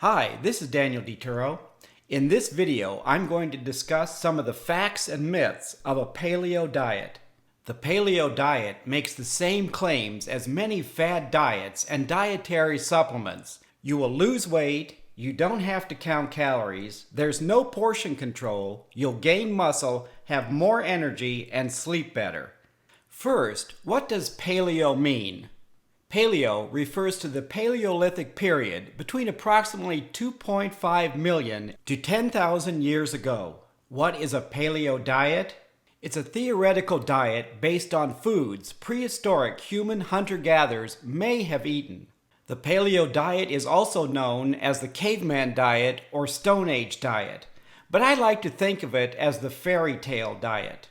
Hi, this is Daniel DiTuro. In this video, I'm going to discuss some of the facts and myths of a paleo diet. The paleo diet makes the same claims as many fad diets and dietary supplements. You will lose weight, you don't have to count calories, there's no portion control, you'll gain muscle, have more energy, and sleep better. First, what does paleo mean? Paleo refers to the Paleolithic period between approximately 2.5 million to 10,000 years ago. What is a paleo diet? It's a theoretical diet based on foods prehistoric human hunter-gatherers may have eaten. The paleo diet is also known as the caveman diet or Stone Age diet, but I like to think of it as the fairy tale diet.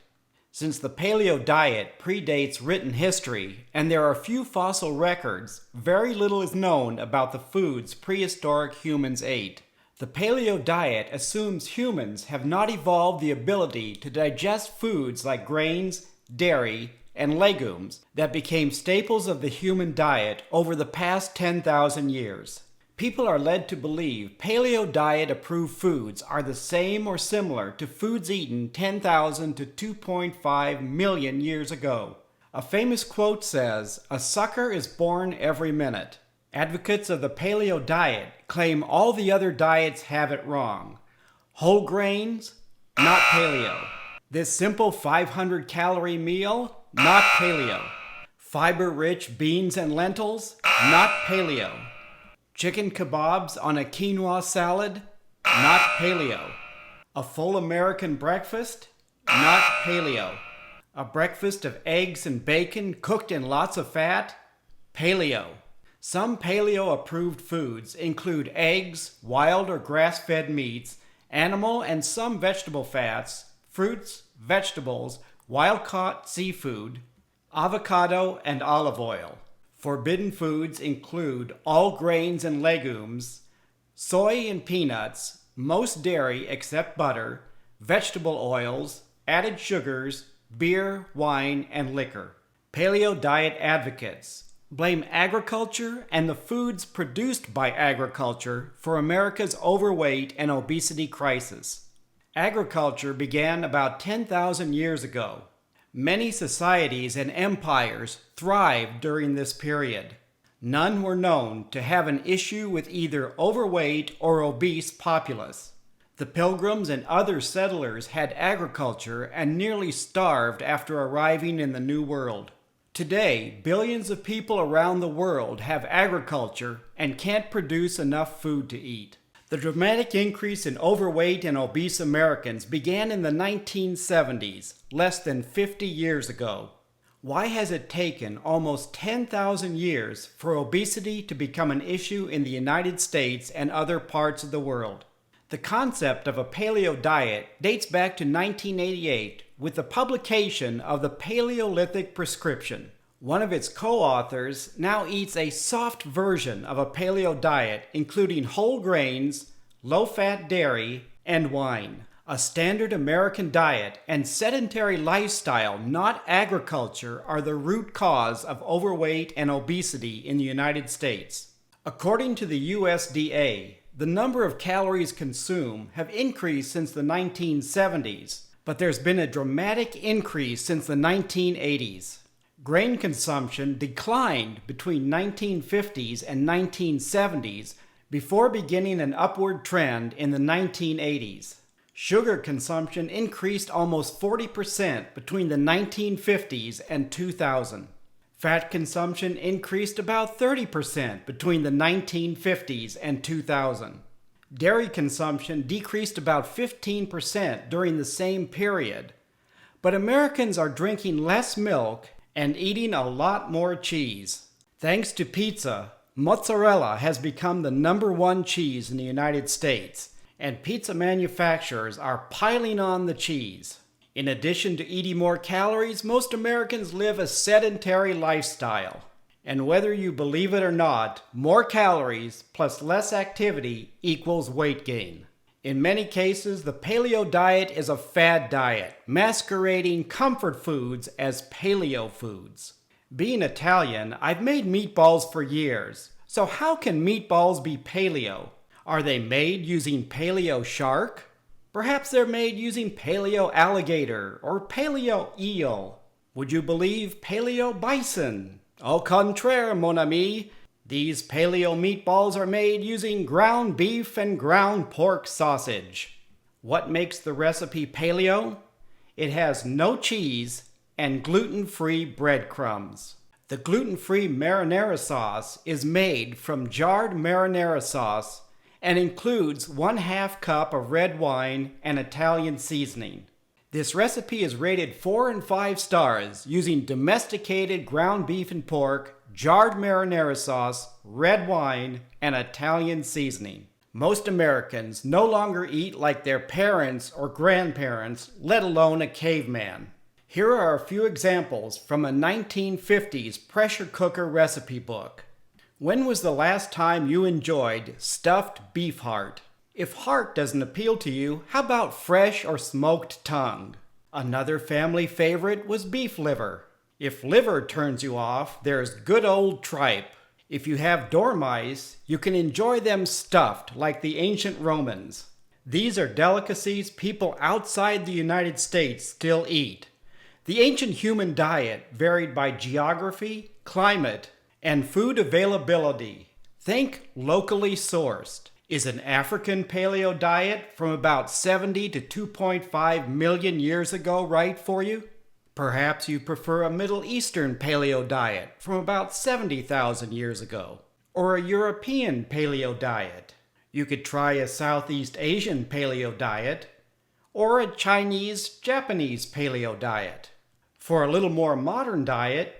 Since the paleo diet predates written history and there are few fossil records, very little is known about the foods prehistoric humans ate. The paleo diet assumes humans have not evolved the ability to digest foods like grains, dairy, and legumes that became staples of the human diet over the past 10,000 years. People are led to believe paleo diet approved foods are the same or similar to foods eaten 10,000 to 2.5 million years ago. A famous quote says, "A sucker is born every minute." Advocates of the paleo diet claim all the other diets have it wrong. Whole grains? Not paleo. This simple 500-calorie meal? Not paleo. Fiber-rich beans and lentils? Not paleo. Chicken kebabs on a quinoa salad? Not paleo. A full American breakfast? Not paleo. A breakfast of eggs and bacon cooked in lots of fat? Paleo. Some paleo-approved foods include eggs, wild or grass-fed meats, animal and some vegetable fats, fruits, vegetables, wild-caught seafood, avocado, and olive oil. Forbidden foods include all grains and legumes, soy and peanuts, most dairy except butter, vegetable oils, added sugars, beer, wine, and liquor. Paleo diet advocates blame agriculture and the foods produced by agriculture for America's overweight and obesity crisis. Agriculture began about 10,000 years ago. Many societies and empires thrived during this period. None were known to have an issue with either overweight or obese populace. The Pilgrims and other settlers had agriculture and nearly starved after arriving in the New World. Today, billions of people around the world have agriculture and can't produce enough food to eat. The dramatic increase in overweight and obese Americans began in the 1970s, less than 50 years ago. Why has it taken almost 10,000 years for obesity to become an issue in the United States and other parts of the world? The concept of a paleo diet dates back to 1988 with the publication of the Paleolithic prescription. One of its co-authors now eats a soft version of a paleo diet, including whole grains, low-fat dairy, and wine. A standard American diet and sedentary lifestyle, not agriculture, are the root cause of overweight and obesity in the United States. According to the USDA, the number of calories consumed have increased since the 1970s, but there's been a dramatic increase since the 1980s. Grain consumption declined between 1950s and 1970s before beginning an upward trend in the 1980s. Sugar consumption increased almost 40% between the 1950s and 2000. Fat consumption increased about 30% between the 1950s and 2000. Dairy consumption decreased about 15% during the same period. But Americans are drinking less milk and eating a lot more cheese. Thanks to pizza, mozzarella has become the #1 cheese in the United States, and pizza manufacturers are piling on the cheese. In addition to eating more calories, most Americans live a sedentary lifestyle. And whether you believe it or not, more calories plus less activity equals weight gain. In many cases, the paleo diet is a fad diet, masquerading comfort foods as paleo foods. Being Italian, I've made meatballs for years. So how can meatballs be paleo? Are they made using paleo shark? Perhaps they're made using paleo alligator or paleo eel. Would you believe paleo bison? Au contraire, mon ami. These paleo meatballs are made using ground beef and ground pork sausage. What makes the recipe paleo? It has no cheese and gluten-free breadcrumbs. The gluten-free marinara sauce is made from jarred marinara sauce and includes 1/2 cup of red wine and Italian seasoning. This recipe is rated 4 and 5 stars using domesticated ground beef and pork, jarred marinara sauce, red wine, and Italian seasoning. Most Americans no longer eat like their parents or grandparents, let alone a caveman. Here are a few examples from a 1950s pressure cooker recipe book. When was the last time you enjoyed stuffed beef heart? If heart doesn't appeal to you, how about fresh or smoked tongue? Another family favorite was beef liver. If liver turns you off, there's good old tripe. If you have dormice, you can enjoy them stuffed like the ancient Romans. These are delicacies people outside the United States still eat. The ancient human diet varied by geography, climate, and food availability. Think locally sourced. Is an African paleo diet from about 70 to 2.5 million years ago right for you? Perhaps you prefer a Middle Eastern paleo diet from about 70,000 years ago, or a European paleo diet. You could try a Southeast Asian paleo diet, or a Chinese-Japanese paleo diet. For a little more modern diet,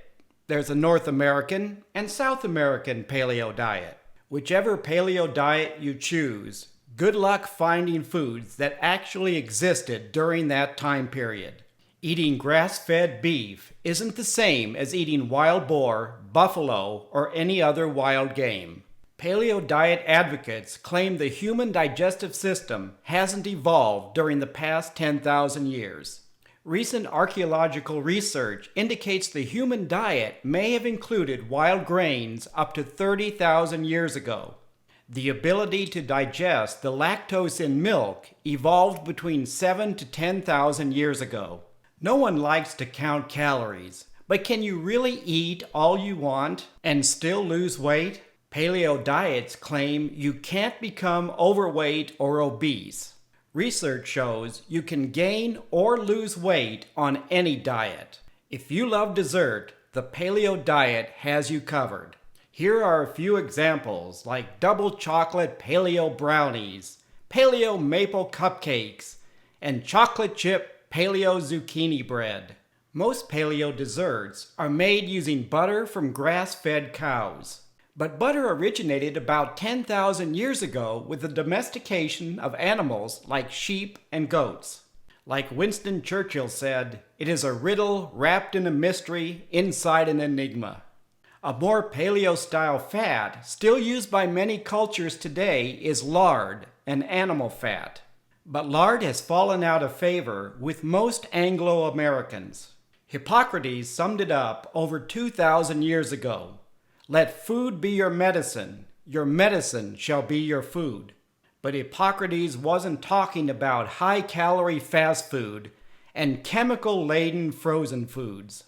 there's a North American and South American paleo diet. Whichever paleo diet you choose, good luck finding foods that actually existed during that time period. Eating grass-fed beef isn't the same as eating wild boar, buffalo, or any other wild game. Paleo diet advocates claim the human digestive system hasn't evolved during the past 10,000 years. Recent archaeological research indicates the human diet may have included wild grains up to 30,000 years ago. The ability to digest the lactose in milk evolved between 7 to 10,000 years ago. No one likes to count calories, but can you really eat all you want and still lose weight? Paleo diets claim you can't become overweight or obese. Research shows you can gain or lose weight on any diet. If you love dessert, the paleo diet has you covered. Here are a few examples like double chocolate paleo brownies, paleo maple cupcakes, and chocolate chip paleo zucchini bread. Most paleo desserts are made using butter from grass-fed cows. But butter originated about 10,000 years ago with the domestication of animals like sheep and goats. Like Winston Churchill said, it is a riddle wrapped in a mystery inside an enigma. A more paleo-style fat, still used by many cultures today, is lard, an animal fat. But lard has fallen out of favor with most Anglo-Americans. Hippocrates summed it up over 2,000 years ago. Let food be your medicine shall be your food. But Hippocrates wasn't talking about high-calorie fast food and chemical-laden frozen foods.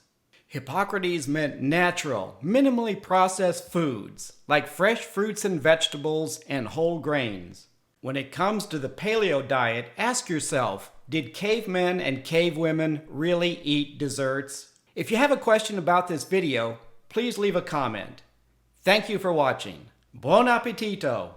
Hippocrates meant natural, minimally processed foods, like fresh fruits and vegetables and whole grains. When it comes to the paleo diet, ask yourself, did cavemen and cavewomen really eat desserts? If you have a question about this video, please leave a comment. Thank you for watching. Buon appetito!